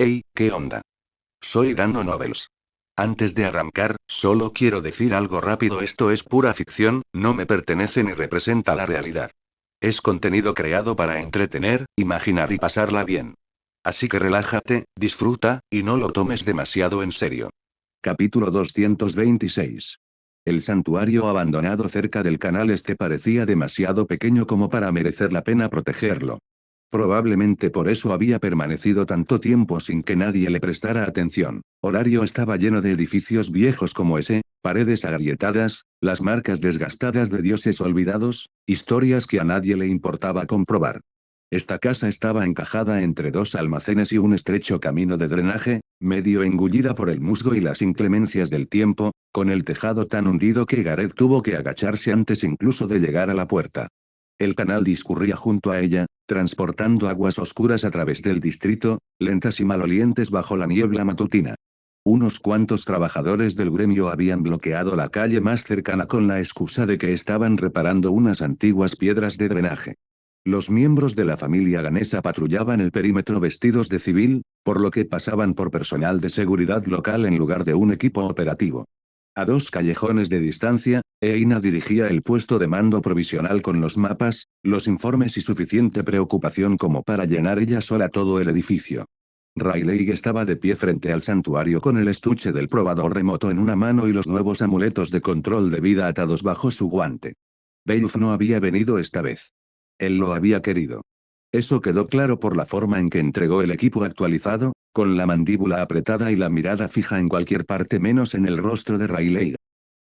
Hey, ¿qué onda? Soy Dando Novels. Antes de arrancar, solo quiero decir algo rápido: esto es pura ficción, no me pertenece ni representa la realidad. Es contenido creado para entretener, imaginar y pasarla bien. Así que relájate, disfruta, y no lo tomes demasiado en serio. Capítulo 226. El santuario abandonado cerca del canal este parecía demasiado pequeño como para merecer la pena protegerlo. Probablemente por eso había permanecido tanto tiempo sin que nadie le prestara atención. Horario estaba lleno de edificios viejos como ese, paredes agrietadas, las marcas desgastadas de dioses olvidados, historias que a nadie le importaba comprobar. Esta casa estaba encajada entre dos almacenes y un estrecho camino de drenaje, medio engullida por el musgo y las inclemencias del tiempo, con el tejado tan hundido que Gareth tuvo que agacharse antes incluso de llegar a la puerta. El canal discurría junto a ella, transportando aguas oscuras a través del distrito, lentas y malolientes bajo la niebla matutina. Unos cuantos trabajadores del gremio habían bloqueado la calle más cercana con la excusa de que estaban reparando unas antiguas piedras de drenaje. Los miembros de la familia ganesa patrullaban el perímetro vestidos de civil, por lo que pasaban por personal de seguridad local en lugar de un equipo operativo. A 2 callejones de distancia, Eina dirigía el puesto de mando provisional con los mapas, los informes y suficiente preocupación como para llenar ella sola todo el edificio. Riley estaba de pie frente al santuario con el estuche del probador remoto en una mano y los nuevos amuletos de control de vida atados bajo su guante. Beowulf no había venido esta vez. Él lo había querido. Eso quedó claro por la forma en que entregó el equipo actualizado, con la mandíbula apretada y la mirada fija en cualquier parte menos en el rostro de Riley.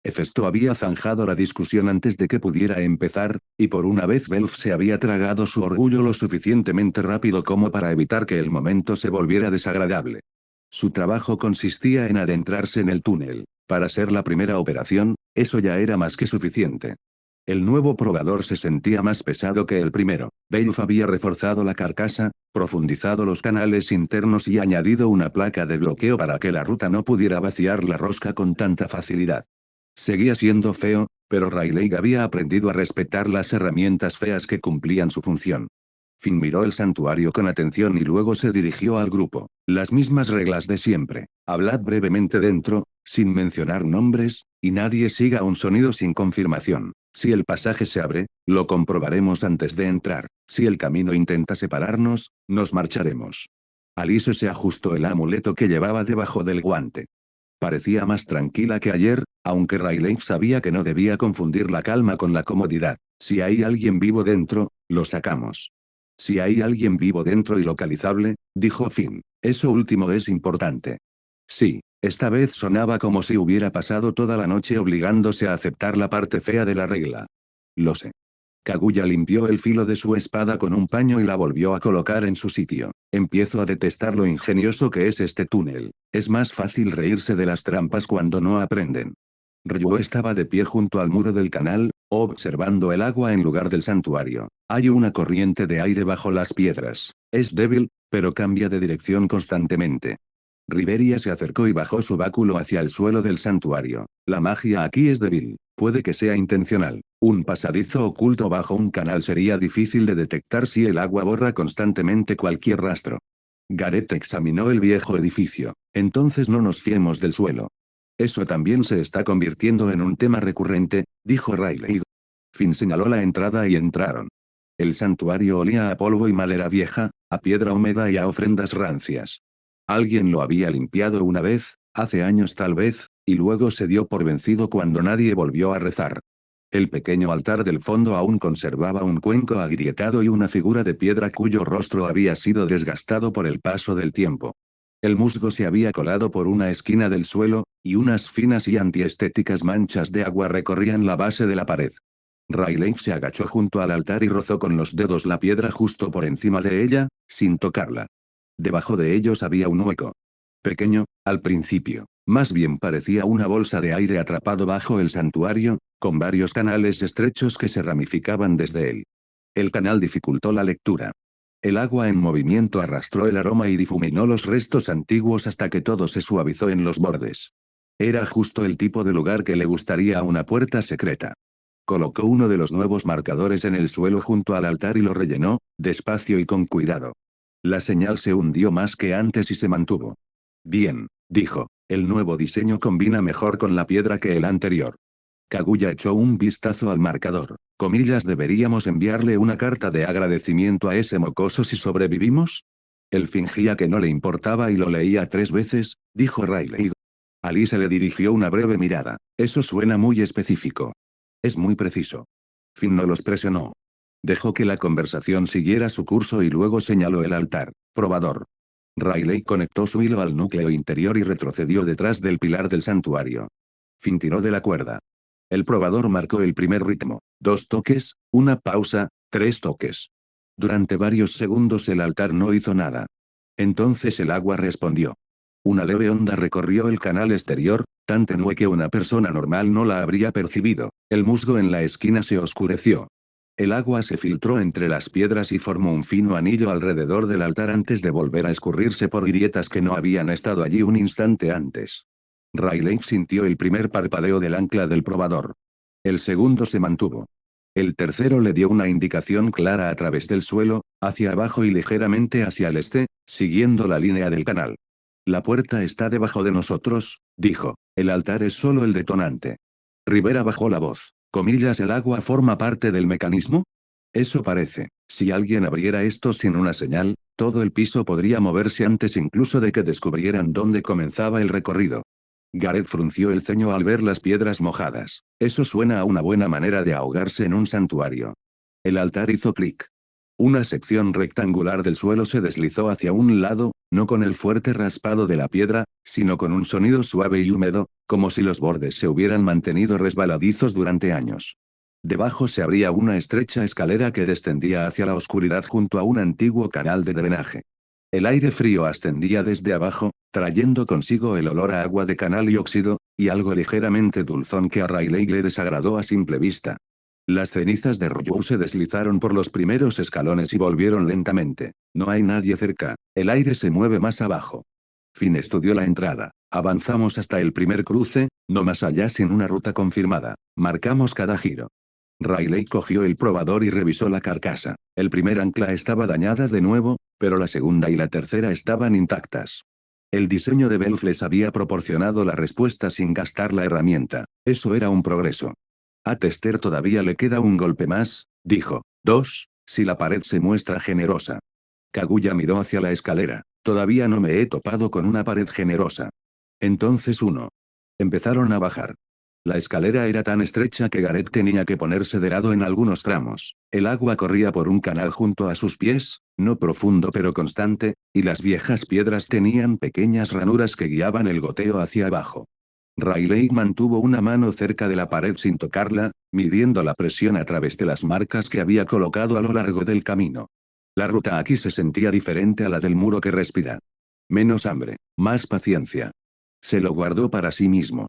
Hefesto había zanjado la discusión antes de que pudiera empezar, y por una vez Beowulf se había tragado su orgullo lo suficientemente rápido como para evitar que el momento se volviera desagradable. Su trabajo consistía en adentrarse en el túnel. Para ser la primera operación, eso ya era más que suficiente. El nuevo probador se sentía más pesado que el primero. Beowulf había reforzado la carcasa, profundizado los canales internos y añadido una placa de bloqueo para que la ruta no pudiera vaciar la rosca con tanta facilidad. Seguía siendo feo, pero Riley había aprendido a respetar las herramientas feas que cumplían su función. Finn miró el santuario con atención y luego se dirigió al grupo. Las mismas reglas de siempre. Hablad brevemente dentro, sin mencionar nombres, y nadie siga un sonido sin confirmación. Si el pasaje se abre, lo comprobaremos antes de entrar. Si el camino intenta separarnos, nos marcharemos. Alice se ajustó el amuleto que llevaba debajo del guante. Parecía más tranquila que ayer, aunque Riley sabía que no debía confundir la calma con la comodidad. Si hay alguien vivo dentro, lo sacamos. Si hay alguien vivo dentro y localizable, dijo Finn. Eso último es importante. Sí, esta vez sonaba como si hubiera pasado toda la noche obligándose a aceptar la parte fea de la regla. Lo sé. Kaguya limpió el filo de su espada con un paño y la volvió a colocar en su sitio. Empiezo a detestar lo ingenioso que es este túnel. Es más fácil reírse de las trampas cuando no aprenden. Ryu estaba de pie junto al muro del canal, observando el agua en lugar del santuario. Hay una corriente de aire bajo las piedras. Es débil, pero cambia de dirección constantemente. Riveria se acercó y bajó su báculo hacia el suelo del santuario. La magia aquí es débil. Puede que sea intencional. Un pasadizo oculto bajo un canal sería difícil de detectar si el agua borra constantemente cualquier rastro. Gareth examinó el viejo edificio. Entonces no nos fiemos del suelo. Eso también se está convirtiendo en un tema recurrente, dijo Riley. Finn señaló la entrada y entraron. El santuario olía a polvo y madera vieja, a piedra húmeda y a ofrendas rancias. Alguien lo había limpiado una vez, hace años tal vez, y luego se dio por vencido cuando nadie volvió a rezar. El pequeño altar del fondo aún conservaba un cuenco agrietado y una figura de piedra cuyo rostro había sido desgastado por el paso del tiempo. El musgo se había colado por una esquina del suelo, y unas finas y antiestéticas manchas de agua recorrían la base de la pared. Riley se agachó junto al altar y rozó con los dedos la piedra justo por encima de ella, sin tocarla. Debajo de ellos había un hueco. Pequeño, al principio. Más bien parecía una bolsa de aire atrapado bajo el santuario, con varios canales estrechos que se ramificaban desde él. El canal dificultó la lectura. El agua en movimiento arrastró el aroma y difuminó los restos antiguos hasta que todo se suavizó en los bordes. Era justo el tipo de lugar que le gustaría a una puerta secreta. Colocó uno de los nuevos marcadores en el suelo junto al altar y lo rellenó, despacio y con cuidado. La señal se hundió más que antes y se mantuvo. Bien, dijo, el nuevo diseño combina mejor con la piedra que el anterior. Kaguya echó un vistazo al marcador. Comillas, ¿deberíamos enviarle una carta de agradecimiento a ese mocoso si sobrevivimos? Él fingía que no le importaba y lo leía 3 veces, dijo Riley. Alice le dirigió una breve mirada. Eso suena muy específico. Es muy preciso. Finn no los presionó. Dejó que la conversación siguiera su curso y luego señaló el altar. Probador. Riley conectó su hilo al núcleo interior y retrocedió detrás del pilar del santuario. Finn tiró de la cuerda. El probador marcó el primer ritmo. 2 toques, una pausa, 3 toques. Durante varios segundos el altar no hizo nada. Entonces el agua respondió. Una leve onda recorrió el canal exterior, tan tenue que una persona normal no la habría percibido. El musgo en la esquina se oscureció. El agua se filtró entre las piedras y formó un fino anillo alrededor del altar antes de volver a escurrirse por grietas que no habían estado allí un instante antes. Riley sintió el primer parpadeo del ancla del probador. El segundo se mantuvo. El tercero le dio una indicación clara a través del suelo, hacia abajo y ligeramente hacia el este, siguiendo la línea del canal. La puerta está debajo de nosotros, dijo. El altar es solo el detonante. Rivera bajó la voz. Comillas, ¿el agua forma parte del mecanismo? Eso parece. Si alguien abriera esto sin una señal, todo el piso podría moverse antes incluso de que descubrieran dónde comenzaba el recorrido. Gareth frunció el ceño al ver las piedras mojadas. Eso suena a una buena manera de ahogarse en un santuario. El altar hizo clic. Una sección rectangular del suelo se deslizó hacia un lado, no con el fuerte raspado de la piedra, sino con un sonido suave y húmedo, como si los bordes se hubieran mantenido resbaladizos durante años. Debajo se abría una estrecha escalera que descendía hacia la oscuridad junto a un antiguo canal de drenaje. El aire frío ascendía desde abajo, trayendo consigo el olor a agua de canal y óxido, y algo ligeramente dulzón que a Riley le desagradó a simple vista. Las cenizas de Ryu se deslizaron por los primeros escalones y volvieron lentamente. No hay nadie cerca, el aire se mueve más abajo. Finn estudió la entrada. Avanzamos hasta el primer cruce, no más allá sin una ruta confirmada. Marcamos cada giro. Riley cogió el probador y revisó la carcasa. El primer ancla estaba dañada de nuevo, pero la segunda y la tercera estaban intactas. El diseño de Belf les había proporcionado la respuesta sin gastar la herramienta. Eso era un progreso. A Tester todavía le queda un golpe más, dijo. 2, si la pared se muestra generosa. Kaguya miró hacia la escalera. Todavía no me he topado con una pared generosa. Entonces 1. Empezaron a bajar. La escalera era tan estrecha que Gareth tenía que ponerse de lado en algunos tramos. El agua corría por un canal junto a sus pies, no profundo pero constante, y las viejas piedras tenían pequeñas ranuras que guiaban el goteo hacia abajo. Riley mantuvo una mano cerca de la pared sin tocarla, midiendo la presión a través de las marcas que había colocado a lo largo del camino. La ruta aquí se sentía diferente a la del muro que respira. Menos hambre, más paciencia. Se lo guardó para sí mismo.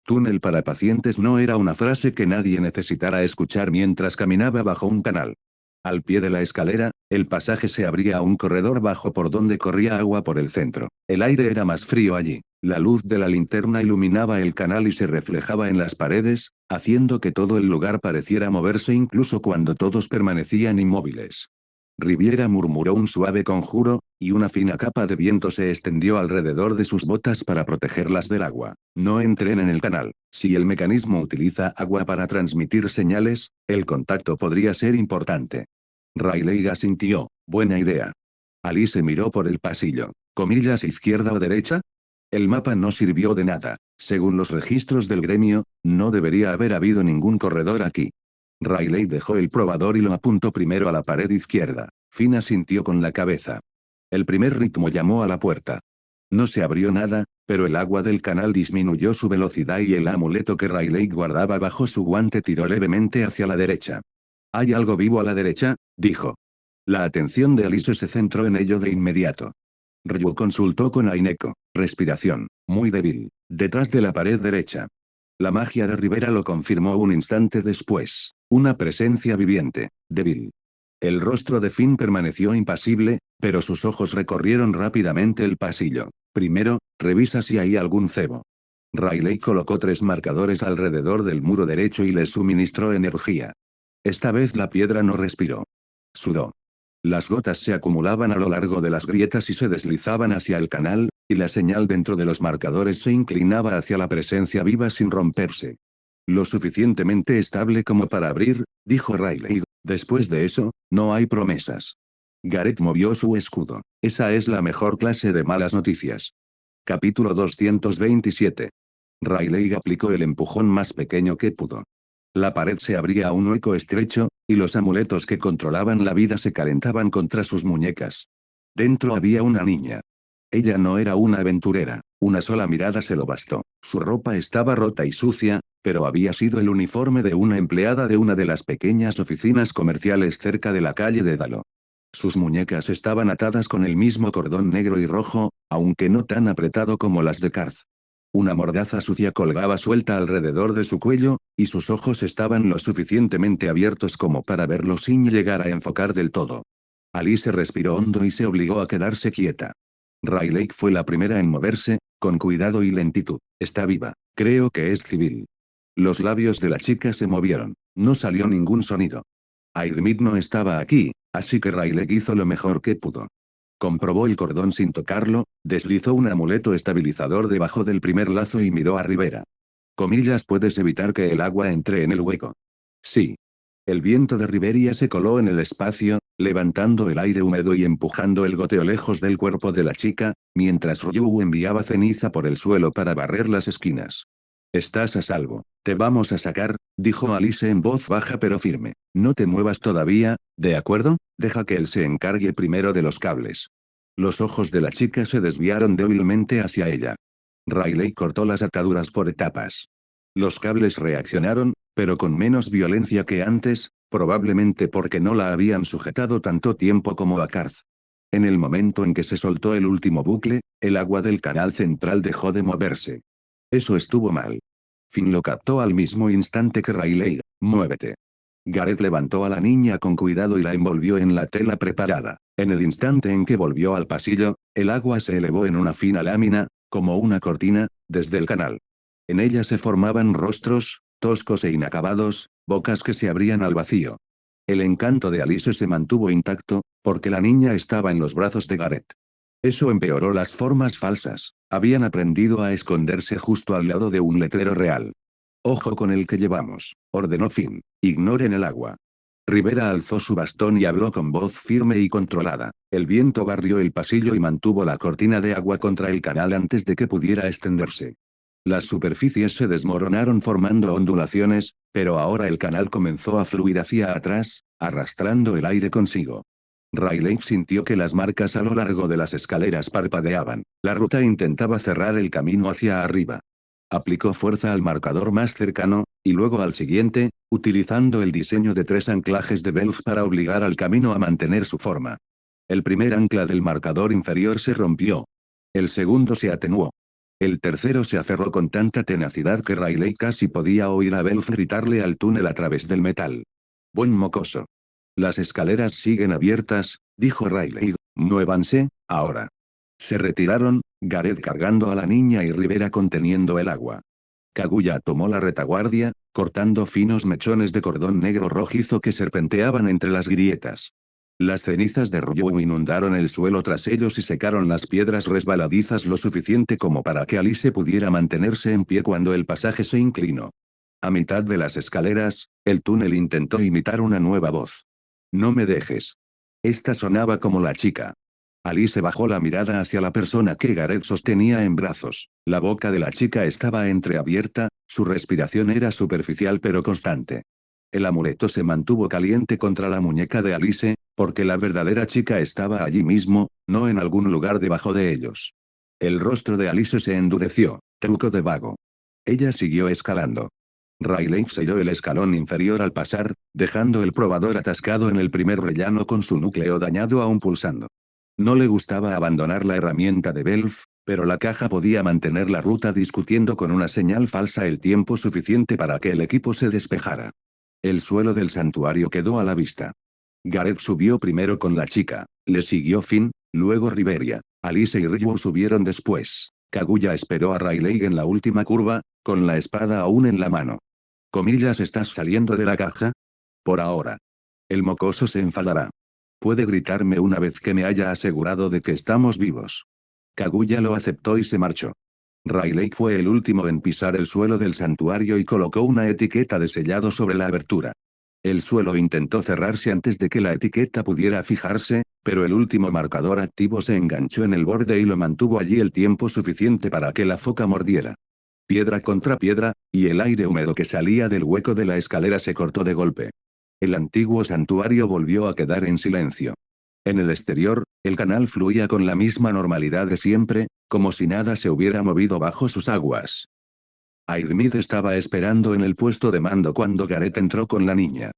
Túnel para pacientes no era una frase que nadie necesitara escuchar mientras caminaba bajo un canal. Al pie de la escalera, el pasaje se abría a un corredor bajo por donde corría agua por el centro. El aire era más frío allí. La luz de la linterna iluminaba el canal y se reflejaba en las paredes, haciendo que todo el lugar pareciera moverse incluso cuando todos permanecían inmóviles. Riviera murmuró un suave conjuro, y una fina capa de viento se extendió alrededor de sus botas para protegerlas del agua. No entren en el canal. Si el mecanismo utiliza agua para transmitir señales, el contacto podría ser importante. Riley asintió. Buena idea. Alice miró por el pasillo. ¿Comillas izquierda o derecha? El mapa no sirvió de nada. Según los registros del gremio, no debería haber habido ningún corredor aquí. Riley dejó el probador y lo apuntó primero a la pared izquierda. Finn asintió con la cabeza. El primer ritmo llamó a la puerta. No se abrió nada, pero el agua del canal disminuyó su velocidad y el amuleto que Riley guardaba bajo su guante tiró levemente hacia la derecha. ¿Hay algo vivo a la derecha?, dijo. La atención de Alice se centró en ello de inmediato. Ryu consultó con Aineko. Respiración, muy débil, detrás de la pared derecha. La magia de Rivera lo confirmó un instante después. Una presencia viviente, débil. El rostro de Finn permaneció impasible, pero sus ojos recorrieron rápidamente el pasillo. Primero, revisa si hay algún cebo. Riley colocó 3 marcadores alrededor del muro derecho y les suministró energía. Esta vez la piedra no respiró. Sudó. Las gotas se acumulaban a lo largo de las grietas y se deslizaban hacia el canal, y la señal dentro de los marcadores se inclinaba hacia la presencia viva sin romperse. Lo suficientemente estable como para abrir, dijo Riley. Después de eso, no hay promesas. Gareth movió su escudo. Esa es la mejor clase de malas noticias. Capítulo 227. Riley aplicó el empujón más pequeño que pudo. La pared se abría a un hueco estrecho, y los amuletos que controlaban la vida se calentaban contra sus muñecas. Dentro había una niña. Ella no era una aventurera, una sola mirada se lo bastó. Su ropa estaba rota y sucia, pero había sido el uniforme de una empleada de una de las pequeñas oficinas comerciales cerca de la calle de Dalo. Sus muñecas estaban atadas con el mismo cordón negro y rojo, aunque no tan apretado como las de Karth. Una mordaza sucia colgaba suelta alrededor de su cuello, y sus ojos estaban lo suficientemente abiertos como para verlo sin llegar a enfocar del todo. Alice respiró hondo y se obligó a quedarse quieta. Riley fue la primera en moverse, con cuidado y lentitud. Está viva. Creo que es civil. Los labios de la chica se movieron. No salió ningún sonido. Airmid no estaba aquí, así que Riley hizo lo mejor que pudo. Comprobó el cordón sin tocarlo, deslizó un amuleto estabilizador debajo del primer lazo y miró a Rivera. Comillas, puedes evitar que el agua entre en el hueco. Sí. El viento de Riveria se coló en el espacio, levantando el aire húmedo y empujando el goteo lejos del cuerpo de la chica, mientras Ryu enviaba ceniza por el suelo para barrer las esquinas. Estás a salvo. Te vamos a sacar, dijo Alice en voz baja pero firme. No te muevas todavía, ¿de acuerdo? Deja que él se encargue primero de los cables. Los ojos de la chica se desviaron débilmente hacia ella. Riley cortó las ataduras por etapas. Los cables reaccionaron, pero con menos violencia que antes, probablemente porque no la habían sujetado tanto tiempo como a Karth. En el momento en que se soltó el último bucle, el agua del canal central dejó de moverse. Eso estuvo mal. Finn lo captó al mismo instante que Riley. Muévete. Gareth levantó a la niña con cuidado y la envolvió en la tela preparada. En el instante en que volvió al pasillo, el agua se elevó en una fina lámina, como una cortina, desde el canal. En ella se formaban rostros, toscos e inacabados, bocas que se abrían al vacío. El encanto de Alice se mantuvo intacto, porque la niña estaba en los brazos de Gareth. Eso empeoró las formas falsas. Habían aprendido a esconderse justo al lado de un letrero real. Ojo con el que llevamos, ordenó Finn. Ignoren el agua. Rivera alzó su bastón y habló con voz firme y controlada. El viento barrió el pasillo y mantuvo la cortina de agua contra el canal antes de que pudiera extenderse. Las superficies se desmoronaron formando ondulaciones, pero ahora el canal comenzó a fluir hacia atrás, arrastrando el aire consigo. Riley sintió que las marcas a lo largo de las escaleras parpadeaban. La ruta intentaba cerrar el camino hacia arriba. Aplicó fuerza al marcador más cercano, y luego al siguiente, utilizando el diseño de 3 anclajes de Belf para obligar al camino a mantener su forma. El primer ancla del marcador inferior se rompió. El segundo se atenuó. El tercero se aferró con tanta tenacidad que Riley casi podía oír a Belf gritarle al túnel a través del metal. Buen mocoso. Las escaleras siguen abiertas, dijo Riley. Muévanse, ahora. Se retiraron, Gareth cargando a la niña y Rivera conteniendo el agua. Kaguya tomó la retaguardia, cortando finos mechones de cordón negro rojizo que serpenteaban entre las grietas. Las cenizas de Ryu inundaron el suelo tras ellos y secaron las piedras resbaladizas lo suficiente como para que Alice pudiera mantenerse en pie cuando el pasaje se inclinó. A mitad de las escaleras, el túnel intentó imitar una nueva voz. No me dejes. Esta sonaba como la chica. Alice bajó la mirada hacia la persona que Gareth sostenía en brazos. La boca de la chica estaba entreabierta, su respiración era superficial pero constante. El amuleto se mantuvo caliente contra la muñeca de Alice, porque la verdadera chica estaba allí mismo, no en algún lugar debajo de ellos. El rostro de Alice se endureció. Truco de vago. Ella siguió escalando. Riley selló el escalón inferior al pasar, dejando el probador atascado en el primer rellano con su núcleo dañado aún pulsando. No le gustaba abandonar la herramienta de Belf, pero la caja podía mantener la ruta discutiendo con una señal falsa el tiempo suficiente para que el equipo se despejara. El suelo del santuario quedó a la vista. Gareth subió primero con la chica, le siguió Finn, luego Riveria. Alice y Ryu subieron después. Kaguya esperó a Riley en la última curva, con la espada aún en la mano. Comillas, ¿estás saliendo de la caja? Por ahora. El mocoso se enfadará. Puede gritarme una vez que me haya asegurado de que estamos vivos. Kaguya lo aceptó y se marchó. Riley fue el último en pisar el suelo del santuario y colocó una etiqueta de sellado sobre la abertura. El suelo intentó cerrarse antes de que la etiqueta pudiera fijarse, pero el último marcador activo se enganchó en el borde y lo mantuvo allí el tiempo suficiente para que la foca mordiera. Piedra contra piedra, y el aire húmedo que salía del hueco de la escalera se cortó de golpe. El antiguo santuario volvió a quedar en silencio. En el exterior, el canal fluía con la misma normalidad de siempre, como si nada se hubiera movido bajo sus aguas. Airmid estaba esperando en el puesto de mando cuando Gareth entró con la niña.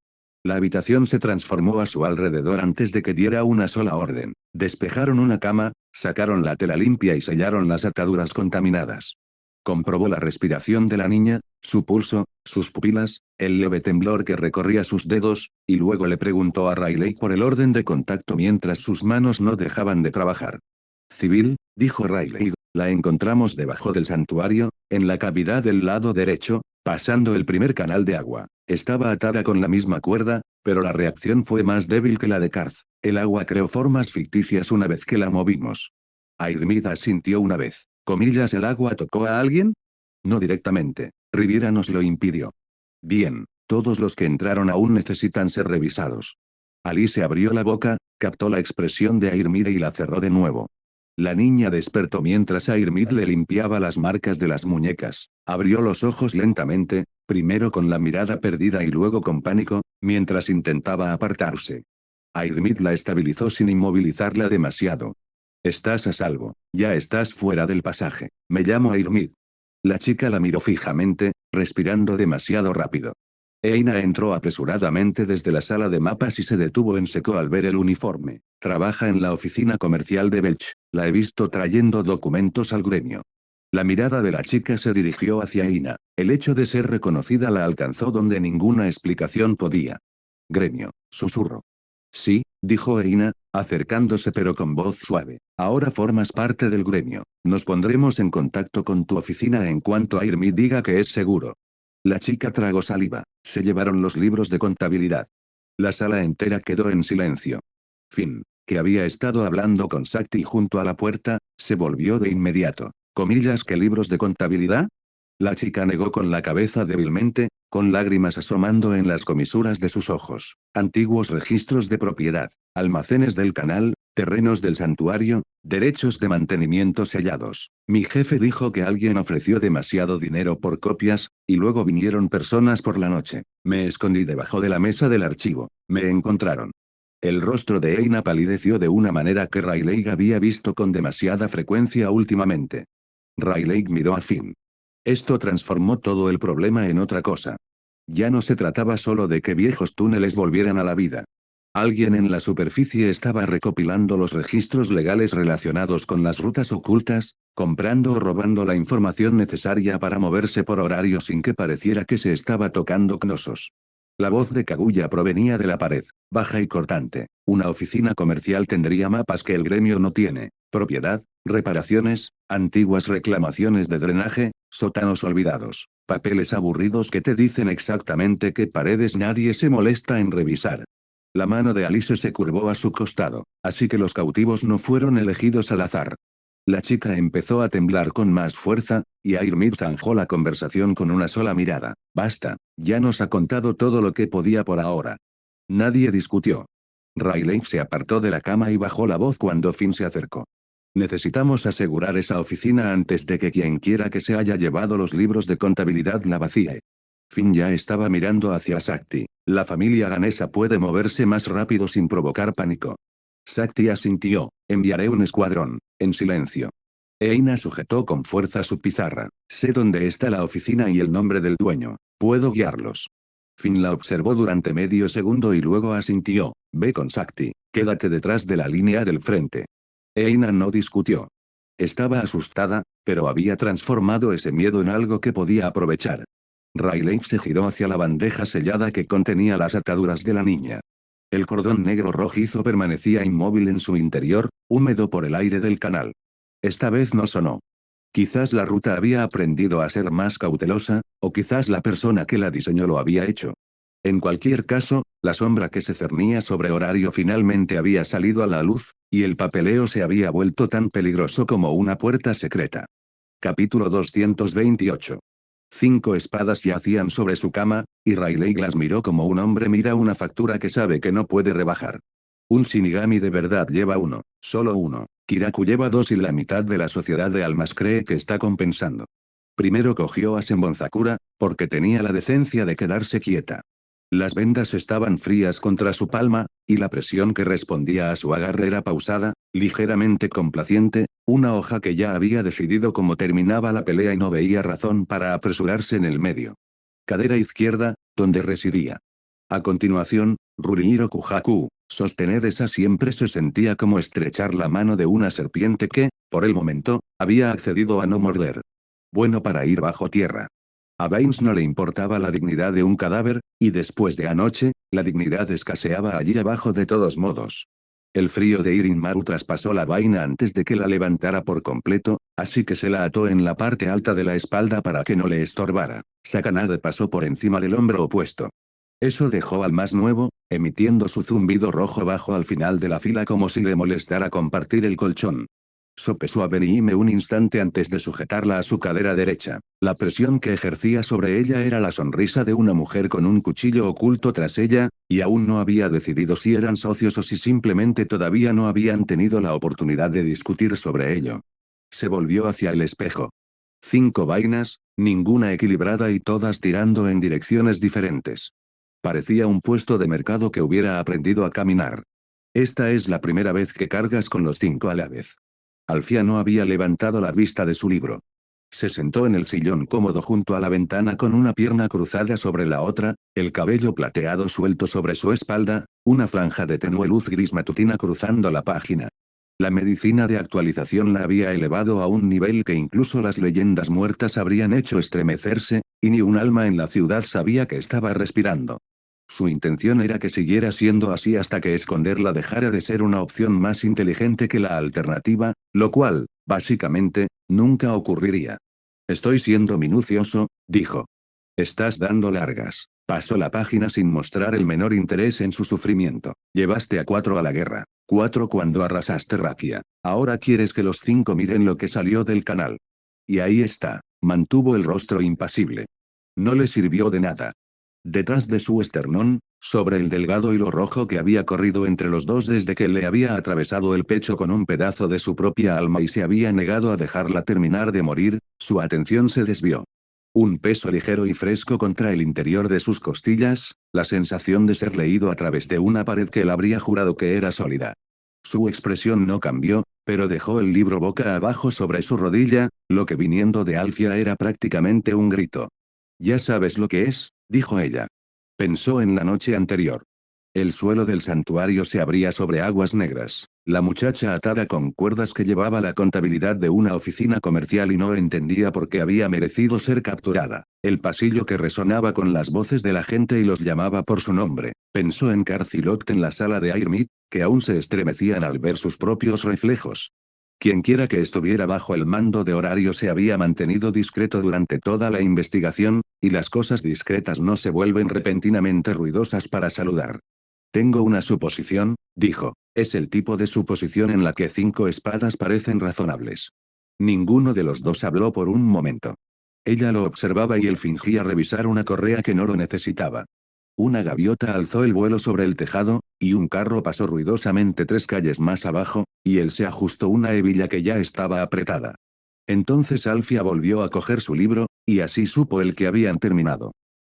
La habitación se transformó a su alrededor antes de que diera una sola orden. Despejaron una cama, sacaron la tela limpia y sellaron las ataduras contaminadas. Comprobó la respiración de la niña, su pulso, sus pupilas, el leve temblor que recorría sus dedos, y luego le preguntó a Riley por el orden de contacto mientras sus manos no dejaban de trabajar. Civil, dijo Riley. La encontramos debajo del santuario, en la cavidad del lado derecho, pasando el primer canal de agua. Estaba atada con la misma cuerda, pero la reacción fue más débil que la de Karth. El agua creó formas ficticias una vez que la movimos. Airmid asintió una vez. ¿Comillas el agua tocó a alguien? No directamente. Riviera nos lo impidió. Bien, todos los que entraron aún necesitan ser revisados. Alice abrió la boca, captó la expresión de Airmid y la cerró de nuevo. La niña despertó mientras Airmid le limpiaba las marcas de las muñecas. Abrió los ojos lentamente, primero con la mirada perdida y luego con pánico, mientras intentaba apartarse. Airmid la estabilizó sin inmovilizarla demasiado. Estás a salvo, ya estás fuera del pasaje. Me llamo Airmid. La chica la miró fijamente, respirando demasiado rápido. Eina entró apresuradamente desde la sala de mapas y se detuvo en seco al ver el uniforme. Trabaja en la oficina comercial de Belch. La he visto trayendo documentos al gremio. La mirada de la chica se dirigió hacia Eina. El hecho de ser reconocida la alcanzó donde ninguna explicación podía. Gremio, susurró. Sí, dijo Eina, acercándose pero con voz suave. Ahora formas parte del gremio. Nos pondremos en contacto con tu oficina en cuanto Airmid diga que es seguro. La chica tragó saliva. Se llevaron los libros de contabilidad. La sala entera quedó en silencio. Finn, que había estado hablando con Sakti junto a la puerta, se volvió de inmediato. ¿Comillas qué libros de contabilidad? La chica negó con la cabeza débilmente, con lágrimas asomando en las comisuras de sus ojos. Antiguos registros de propiedad, almacenes del canal, terrenos del santuario, derechos de mantenimiento sellados. Mi jefe dijo que alguien ofreció demasiado dinero por copias, y luego vinieron personas por la noche. Me escondí debajo de la mesa del archivo. Me encontraron. El rostro de Eina palideció de una manera que Riley había visto con demasiada frecuencia últimamente. Riley miró a Finn. Esto transformó todo el problema en otra cosa. Ya no se trataba solo de que viejos túneles volvieran a la vida. Alguien en la superficie estaba recopilando los registros legales relacionados con las rutas ocultas, comprando o robando la información necesaria para moverse por horario sin que pareciera que se estaba tocando Knossos. La voz de Kaguya provenía de la pared, baja y cortante. Una oficina comercial tendría mapas que el gremio no tiene. Propiedad, reparaciones, antiguas reclamaciones de drenaje, sótanos olvidados, papeles aburridos que te dicen exactamente qué paredes nadie se molesta en revisar. La mano de Alice se curvó a su costado, así que los cautivos no fueron elegidos al azar. La chica empezó a temblar con más fuerza, y Airmid zanjó la conversación con una sola mirada. Basta, ya nos ha contado todo lo que podía por ahora. Nadie discutió. Riley se apartó de la cama y bajó la voz cuando Finn se acercó. Necesitamos asegurar esa oficina antes de que quien quiera que se haya llevado los libros de contabilidad la vacíe. Finn ya estaba mirando hacia Sakti. La familia ganesa puede moverse más rápido sin provocar pánico. Sakti asintió. Enviaré un escuadrón. En silencio. Eina sujetó con fuerza su pizarra. Sé dónde está la oficina y el nombre del dueño. Puedo guiarlos. Finn la observó durante medio segundo y luego asintió. Ve con Sakti. Quédate detrás de la línea del frente. Eina no discutió. Estaba asustada, pero había transformado ese miedo en algo que podía aprovechar. Riley se giró hacia la bandeja sellada que contenía las ataduras de la niña. El cordón negro rojizo permanecía inmóvil en su interior, húmedo por el aire del canal. Esta vez no sonó. Quizás la ruta había aprendido a ser más cautelosa, o quizás la persona que la diseñó lo había hecho. En cualquier caso, la sombra que se cernía sobre Horario finalmente había salido a la luz, y el papeleo se había vuelto tan peligroso como una puerta secreta. Capítulo 228. 5 espadas yacían sobre su cama, y Riley las miró como un hombre mira una factura que sabe que no puede rebajar. Un Shinigami de verdad lleva uno, solo uno. Kiraku lleva dos y la mitad de la sociedad de almas cree que está compensando. Primero cogió a Senbonzakura, porque tenía la decencia de quedarse quieta. Las vendas estaban frías contra su palma, y la presión que respondía a su agarre era pausada, ligeramente complaciente, una hoja que ya había decidido cómo terminaba la pelea y no veía razón para apresurarse en el medio. Cadera izquierda, donde residía. A continuación, Rurihiro Kujaku, sostener esa siempre se sentía como estrechar la mano de una serpiente que, por el momento, había accedido a no morder. Bueno para ir bajo tierra. A Baines no le importaba la dignidad de un cadáver, y después de anoche, la dignidad escaseaba allí abajo de todos modos. El frío de Irinmaru traspasó la vaina antes de que la levantara por completo, así que se la ató en la parte alta de la espalda para que no le estorbara. Sakanade pasó por encima del hombro opuesto. Eso dejó al más nuevo, emitiendo su zumbido rojo bajo al final de la fila como si le molestara compartir el colchón. Sopesó a Benihime un instante antes de sujetarla a su cadera derecha. La presión que ejercía sobre ella era la sonrisa de una mujer con un cuchillo oculto tras ella, y aún no había decidido si eran socios o si simplemente todavía no habían tenido la oportunidad de discutir sobre ello. Se volvió hacia el espejo. 5 vainas, ninguna equilibrada y todas tirando en direcciones diferentes. Parecía un puesto de mercado que hubiera aprendido a caminar. Esta es la primera vez que cargas con los 5 a la vez. Alfia no había levantado la vista de su libro. Se sentó en el sillón cómodo junto a la ventana con una pierna cruzada sobre la otra, el cabello plateado suelto sobre su espalda, una franja de tenue luz gris matutina cruzando la página. La medicina de actualización la había elevado a un nivel que incluso las leyendas muertas habrían hecho estremecerse, y ni un alma en la ciudad sabía que estaba respirando. Su intención era que siguiera siendo así hasta que esconderla dejara de ser una opción más inteligente que la alternativa, lo cual, básicamente, nunca ocurriría. Estoy siendo minucioso, dijo. Estás dando largas. Pasó la página sin mostrar el menor interés en su sufrimiento. Llevaste a 4 a la guerra. 4 cuando arrasaste Rakia. Ahora quieres que los 5 miren lo que salió del canal. Y ahí está. Mantuvo el rostro impasible. No le sirvió de nada. Detrás de su esternón, sobre el delgado hilo rojo que había corrido entre los dos desde que le había atravesado el pecho con un pedazo de su propia alma y se había negado a dejarla terminar de morir, su atención se desvió. Un peso ligero y fresco contra el interior de sus costillas, la sensación de ser leído a través de una pared que él habría jurado que era sólida. Su expresión no cambió, pero dejó el libro boca abajo sobre su rodilla, lo que viniendo de Alfia era prácticamente un grito. Ya sabes lo que es, dijo ella. Pensó en la noche anterior. El suelo del santuario se abría sobre aguas negras. La muchacha atada con cuerdas que llevaba la contabilidad de una oficina comercial y no entendía por qué había merecido ser capturada. El pasillo que resonaba con las voces de la gente y los llamaba por su nombre. Pensó en Carcilot en la sala de Airmid, que aún se estremecían al ver sus propios reflejos. Quienquiera que estuviera bajo el mando de Horario se había mantenido discreto durante toda la investigación, y las cosas discretas no se vuelven repentinamente ruidosas para saludar. Tengo una suposición, dijo, es el tipo de suposición en la que 5 espadas parecen razonables. Ninguno de los dos habló por un momento. Ella lo observaba y él fingía revisar una correa que no lo necesitaba. Una gaviota alzó el vuelo sobre el tejado, y un carro pasó ruidosamente 3 calles más abajo, y él se ajustó una hebilla que ya estaba apretada. Entonces Alfia volvió a coger su libro, y así supo el que habían terminado.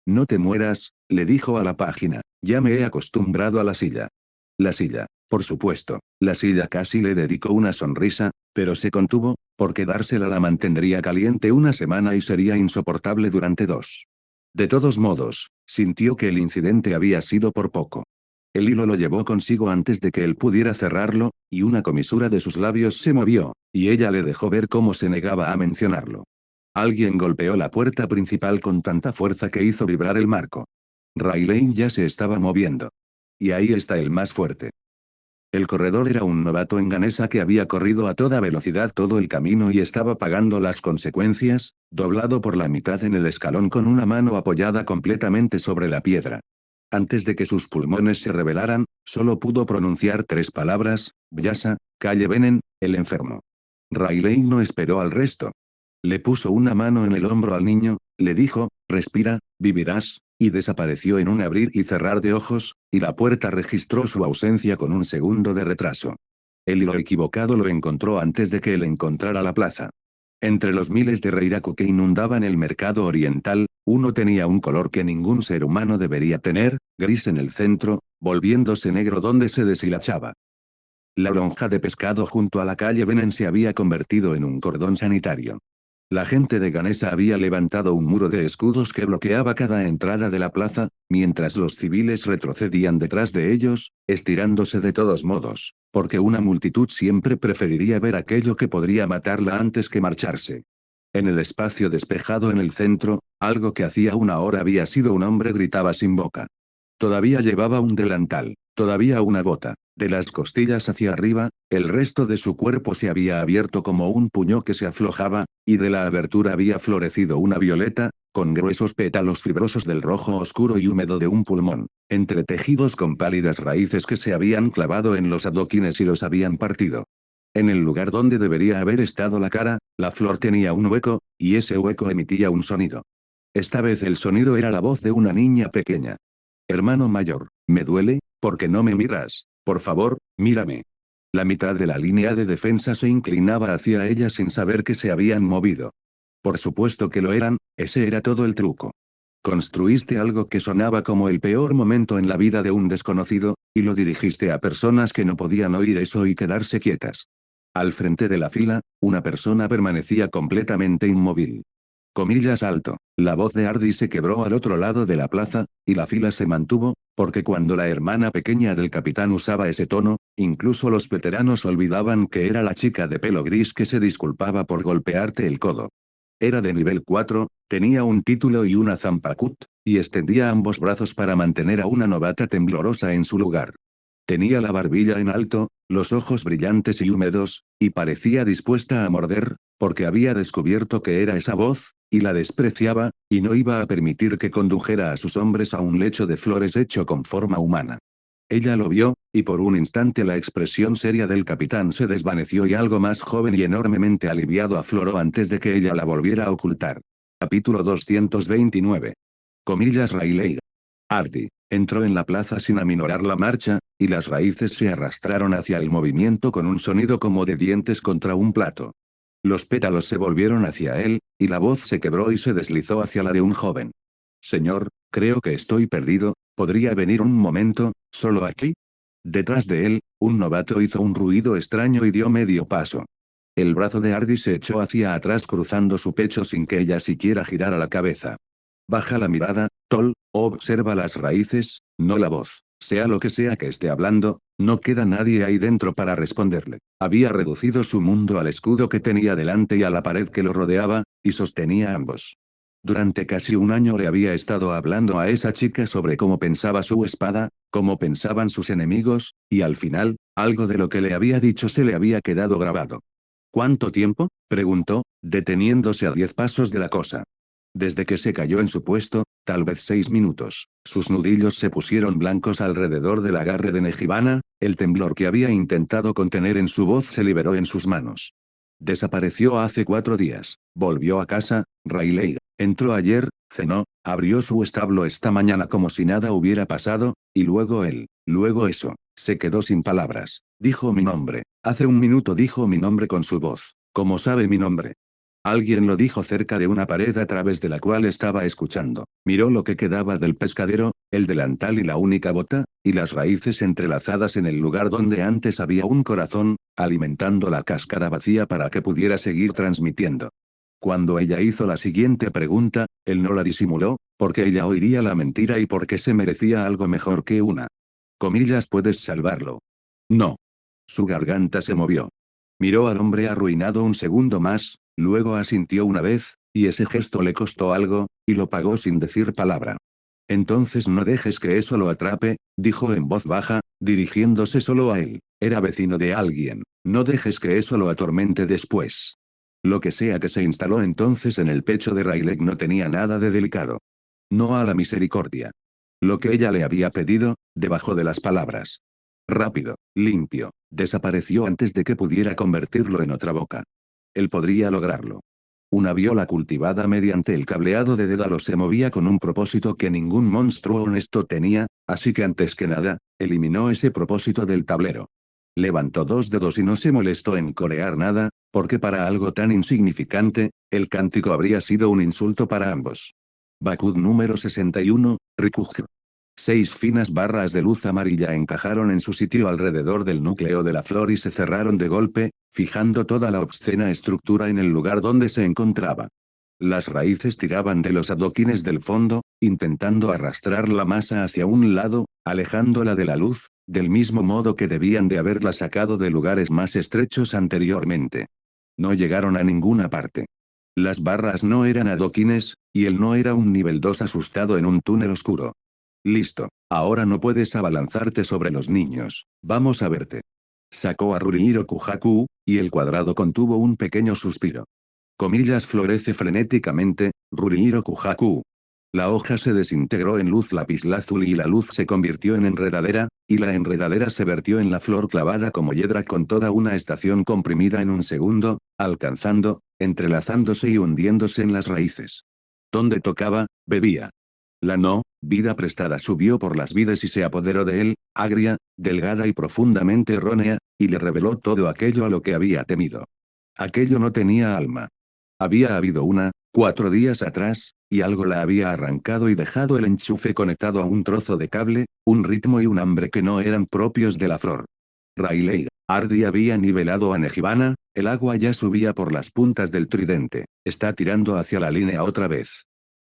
No te mueras, le dijo a la página, ya me he acostumbrado a la silla. La silla, por supuesto, la silla casi le dedicó una sonrisa, pero se contuvo, porque dársela la mantendría caliente una semana y sería insoportable durante 2. De todos modos, sintió que el incidente había sido por poco. El hilo lo llevó consigo antes de que él pudiera cerrarlo, y una comisura de sus labios se movió, y ella le dejó ver cómo se negaba a mencionarlo. Alguien golpeó la puerta principal con tanta fuerza que hizo vibrar el marco. Riley ya se estaba moviendo. Y ahí está el más fuerte. El corredor era un novato en Ganesa que había corrido a toda velocidad todo el camino y estaba pagando las consecuencias, doblado por la mitad en el escalón con una mano apoyada completamente sobre la piedra. Antes de que sus pulmones se revelaran, solo pudo pronunciar 3 palabras: Vyasa, calle Benen, el enfermo. Riley no esperó al resto. Le puso una mano en el hombro al niño, le dijo: respira, vivirás, y desapareció en un abrir y cerrar de ojos, y la puerta registró su ausencia con un segundo de retraso. El hilo equivocado lo encontró antes de que él encontrara la plaza. Entre los miles de reiraku que inundaban el mercado oriental, uno tenía un color que ningún ser humano debería tener, gris en el centro, volviéndose negro donde se deshilachaba. La lonja de pescado junto a la calle Benen se había convertido en un cordón sanitario. La gente de Ganesa había levantado un muro de escudos que bloqueaba cada entrada de la plaza, mientras los civiles retrocedían detrás de ellos, estirándose de todos modos, porque una multitud siempre preferiría ver aquello que podría matarla antes que marcharse. En el espacio despejado en el centro, algo que hacía una hora había sido un hombre gritaba sin boca. Todavía llevaba un delantal, todavía una bota. De las costillas hacia arriba, el resto de su cuerpo se había abierto como un puño que se aflojaba, y de la abertura había florecido una violeta, con gruesos pétalos fibrosos del rojo oscuro y húmedo de un pulmón, entretejidos con pálidas raíces que se habían clavado en los adoquines y los habían partido. En el lugar donde debería haber estado la cara, la flor tenía un hueco, y ese hueco emitía un sonido. Esta vez el sonido era la voz de una niña pequeña. Hermano mayor, ¿me duele? ¿Por qué no me miras? Por favor, mírame. La mitad de la línea de defensa se inclinaba hacia ella sin saber que se habían movido. Por supuesto que lo eran, ese era todo el truco. Construiste algo que sonaba como el peor momento en la vida de un desconocido, y lo dirigiste a personas que no podían oír eso y quedarse quietas. Al frente de la fila, una persona permanecía completamente inmóvil. Comillas alto. La voz de Ardy se quebró al otro lado de la plaza, y la fila se mantuvo, porque cuando la hermana pequeña del capitán usaba ese tono, incluso los veteranos olvidaban que era la chica de pelo gris que se disculpaba por golpearte el codo. Era de nivel 4, tenía un título y una zampakut, y extendía ambos brazos para mantener a una novata temblorosa en su lugar. Tenía la barbilla en alto, los ojos brillantes y húmedos, y parecía dispuesta a morder, porque había descubierto que era esa voz, y la despreciaba, y no iba a permitir que condujera a sus hombres a un lecho de flores hecho con forma humana. Ella lo vio, y por un instante la expresión seria del capitán se desvaneció y algo más joven y enormemente aliviado afloró antes de que ella la volviera a ocultar. Capítulo 229. Comillas Riley. Artie entró en la plaza sin aminorar la marcha, y las raíces se arrastraron hacia el movimiento con un sonido como de dientes contra un plato. Los pétalos se volvieron hacia él, y la voz se quebró y se deslizó hacia la de un joven. Señor, creo que estoy perdido, ¿podría venir un momento, solo aquí? Detrás de él, un novato hizo un ruido extraño y dio medio paso. El brazo de Ardy se echó hacia atrás cruzando su pecho sin que ella siquiera girara la cabeza. Baja la mirada, Tol, observa las raíces, no la voz. Sea lo que sea que esté hablando, no queda nadie ahí dentro para responderle. Había reducido su mundo al escudo que tenía delante y a la pared que lo rodeaba, y sostenía ambos. Durante casi un año le había estado hablando a esa chica sobre cómo pensaba su espada, cómo pensaban sus enemigos, y al final, algo de lo que le había dicho se le había quedado grabado. ¿Cuánto tiempo? Preguntó, deteniéndose a 10 pasos de la cosa. Desde que se cayó en su puesto, tal vez 6 minutos. Sus nudillos se pusieron blancos alrededor del agarre de Nejibana, el temblor que había intentado contener en su voz se liberó en sus manos. Desapareció hace 4 días. Volvió a casa, Riley. Entró ayer, cenó, abrió su establo esta mañana como si nada hubiera pasado, y luego él, luego eso. Se quedó sin palabras. Dijo mi nombre. Hace un minuto dijo mi nombre con su voz. ¿Cómo sabe mi nombre? Alguien lo dijo cerca de una pared a través de la cual estaba escuchando. Miró lo que quedaba del pescadero, el delantal y la única bota, y las raíces entrelazadas en el lugar donde antes había un corazón, alimentando la cáscara vacía para que pudiera seguir transmitiendo. Cuando ella hizo la siguiente pregunta, él no la disimuló, porque ella oiría la mentira y porque se merecía algo mejor que una. Comillas, ¿puedes salvarlo? No. Su garganta se movió. Miró al hombre arruinado un segundo más, luego asintió una vez, y ese gesto le costó algo, y lo pagó sin decir palabra. Entonces no dejes que eso lo atrape, dijo en voz baja, dirigiéndose solo a él. Era vecino de alguien. No dejes que eso lo atormente después. Lo que sea que se instaló entonces en el pecho de Riley no tenía nada de delicado. No a la misericordia. Lo que ella le había pedido, debajo de las palabras. Rápido, limpio, desapareció antes de que pudiera convertirlo en otra boca. Él podría lograrlo. Una viola cultivada mediante el cableado de Dédalo se movía con un propósito que ningún monstruo honesto tenía, así que antes que nada, eliminó ese propósito del tablero. Levantó 2 dedos y no se molestó en corear nada, porque para algo tan insignificante, el cántico habría sido un insulto para ambos. Bakud número 61, Rikuj. 6 finas barras de luz amarilla encajaron en su sitio alrededor del núcleo de la flor y se cerraron de golpe, fijando toda la obscena estructura en el lugar donde se encontraba. Las raíces tiraban de los adoquines del fondo, intentando arrastrar la masa hacia un lado, alejándola de la luz, del mismo modo que debían de haberla sacado de lugares más estrechos anteriormente. No llegaron a ninguna parte. Las barras no eran adoquines, y él no era un nivel 2 asustado en un túnel oscuro. Listo, ahora no puedes abalanzarte sobre los niños, vamos a verte. Sacó a Rurihiro Kujaku, y el cuadrado contuvo un pequeño suspiro. Comillas florece frenéticamente, Rurihiro Kujaku. La hoja se desintegró en luz lapislázuli y la luz se convirtió en enredadera, y la enredadera se vertió en la flor clavada como hiedra con toda una estación comprimida en un segundo, alcanzando, entrelazándose y hundiéndose en las raíces. Donde tocaba, bebía. La vida prestada subió por las vides y se apoderó de él, agria, delgada y profundamente errónea, y le reveló todo aquello a lo que había temido. Aquello no tenía alma. Había habido 4 días atrás, y algo la había arrancado y dejado el enchufe conectado a un trozo de cable, un ritmo y un hambre que no eran propios de la flor. Rayleigh, Ardi había nivelado a Nejibana, el agua ya subía por las puntas del tridente, está tirando hacia la línea otra vez.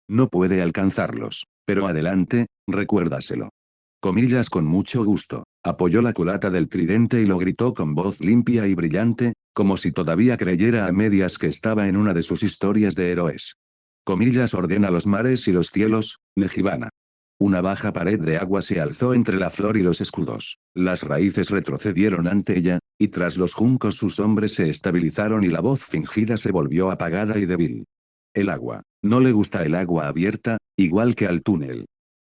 No puede alcanzarlos, pero adelante, recuérdaselo. Comillas con mucho gusto, apoyó la culata del tridente y lo gritó con voz limpia y brillante, como si todavía creyera a medias que estaba en una de sus historias de héroes. Comillas ordena los mares y los cielos, Nejibana. Una baja pared de agua se alzó entre la flor y los escudos, las raíces retrocedieron ante ella, y tras los juncos sus hombres se estabilizaron y la voz fingida se volvió apagada y débil. El agua. No le gusta el agua abierta, igual que al túnel.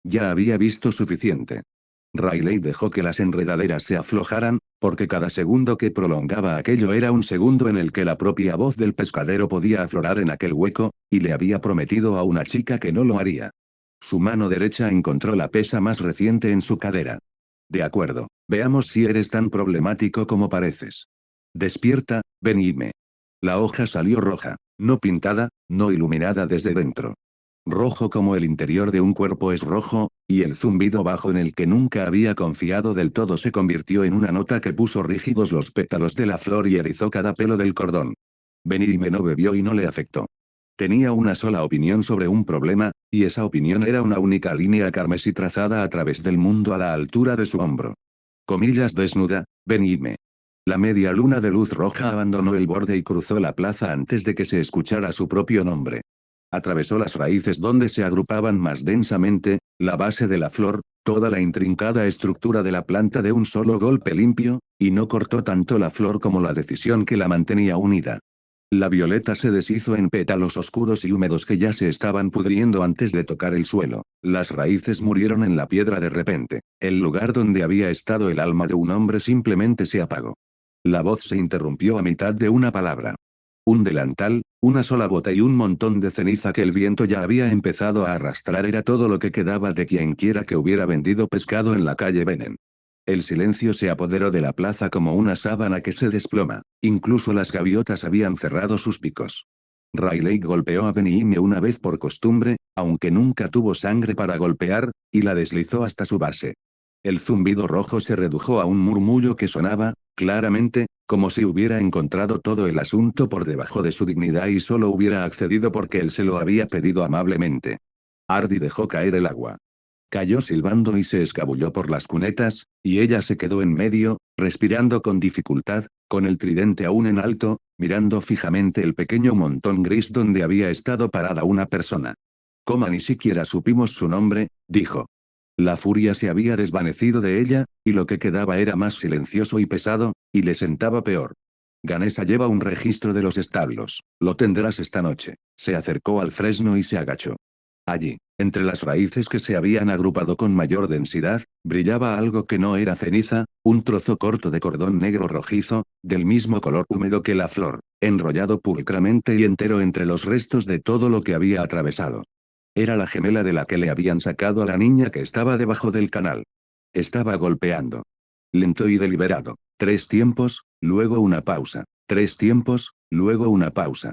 Ya había visto suficiente. Riley dejó que las enredaderas se aflojaran, porque cada segundo que prolongaba aquello era un segundo en el que la propia voz del pescadero podía aflorar en aquel hueco, y le había prometido a una chica que no lo haría. Su mano derecha encontró la pesa más reciente en su cadera. De acuerdo, veamos si eres tan problemático como pareces. Despierta, ven y me. La hoja salió roja, no pintada, no iluminada desde dentro. Rojo como el interior de un cuerpo es rojo, y el zumbido bajo en el que nunca había confiado del todo se convirtió en una nota que puso rígidos los pétalos de la flor y erizó cada pelo del cordón. Benigme no bebió y no le afectó. Tenía una sola opinión sobre un problema, y esa opinión era una única línea carmesí trazada a través del mundo a la altura de su hombro. Comillas desnuda, Benigme. La media luna de luz roja abandonó el borde y cruzó la plaza antes de que se escuchara su propio nombre. Atravesó las raíces donde se agrupaban más densamente, la base de la flor, toda la intrincada estructura de la planta de un solo golpe limpio, y no cortó tanto la flor como la decisión que la mantenía unida. La violeta se deshizo en pétalos oscuros y húmedos que ya se estaban pudriendo antes de tocar el suelo. Las raíces murieron en la piedra de repente. El lugar donde había estado el alma de un hombre simplemente se apagó. La voz se interrumpió a mitad de una palabra. Un delantal, una sola bota y un montón de ceniza que el viento ya había empezado a arrastrar era todo lo que quedaba de quienquiera que hubiera vendido pescado en la calle Benen. El silencio se apoderó de la plaza como una sábana que se desploma, incluso las gaviotas habían cerrado sus picos. Riley golpeó a Benigme una vez por costumbre, aunque nunca tuvo sangre para golpear, y la deslizó hasta su base. El zumbido rojo se redujo a un murmullo que sonaba, claramente, como si hubiera encontrado todo el asunto por debajo de su dignidad y solo hubiera accedido porque él se lo había pedido amablemente. Ardi dejó caer el agua. Cayó silbando y se escabulló por las cunetas, y ella se quedó en medio, respirando con dificultad, con el tridente aún en alto, mirando fijamente el pequeño montón gris donde había estado parada una persona. Como ni siquiera supimos su nombre, dijo. La furia se había desvanecido de ella, y lo que quedaba era más silencioso y pesado, y le sentaba peor. Ganesa lleva un registro de los establos. Lo tendrás esta noche. Se acercó al fresno y se agachó. Allí. Entre las raíces que se habían agrupado con mayor densidad, brillaba algo que no era ceniza, un trozo corto de cordón negro rojizo, del mismo color húmedo que la flor, enrollado pulcramente y entero entre los restos de todo lo que había atravesado. Era la gemela de la que le habían sacado a la niña que estaba debajo del canal. Estaba golpeando. Lento y deliberado. 3 tiempos, luego una pausa. 3 tiempos, luego una pausa.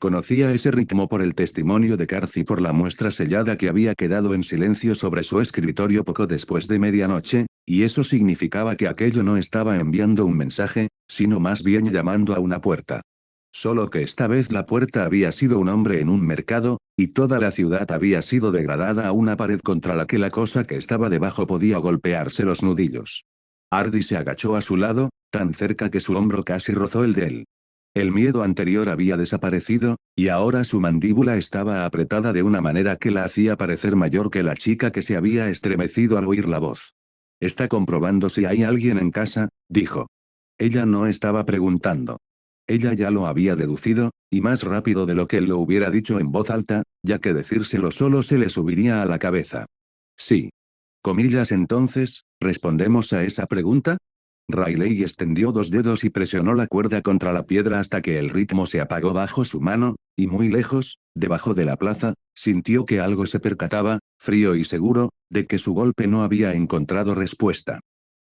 Conocía ese ritmo por el testimonio de Karth y por la muestra sellada que había quedado en silencio sobre su escritorio poco después de medianoche, y eso significaba que aquello no estaba enviando un mensaje, sino más bien llamando a una puerta. Solo que esta vez la puerta había sido un hombre en un mercado, y toda la ciudad había sido degradada a una pared contra la que la cosa que estaba debajo podía golpearse los nudillos. Ardy se agachó a su lado, tan cerca que su hombro casi rozó el de él. El miedo anterior había desaparecido, y ahora su mandíbula estaba apretada de una manera que la hacía parecer mayor que la chica que se había estremecido al oír la voz. «Está comprobando si hay alguien en casa», dijo. Ella no estaba preguntando. Ella ya lo había deducido, y más rápido de lo que él lo hubiera dicho en voz alta, ya que decírselo solo se le subiría a la cabeza. «Sí. Comillas entonces, ¿respondemos a esa pregunta?» Riley extendió 2 dedos y presionó la cuerda contra la piedra hasta que el ritmo se apagó bajo su mano, y muy lejos, debajo de la plaza, sintió que algo se percataba, frío y seguro, de que su golpe no había encontrado respuesta.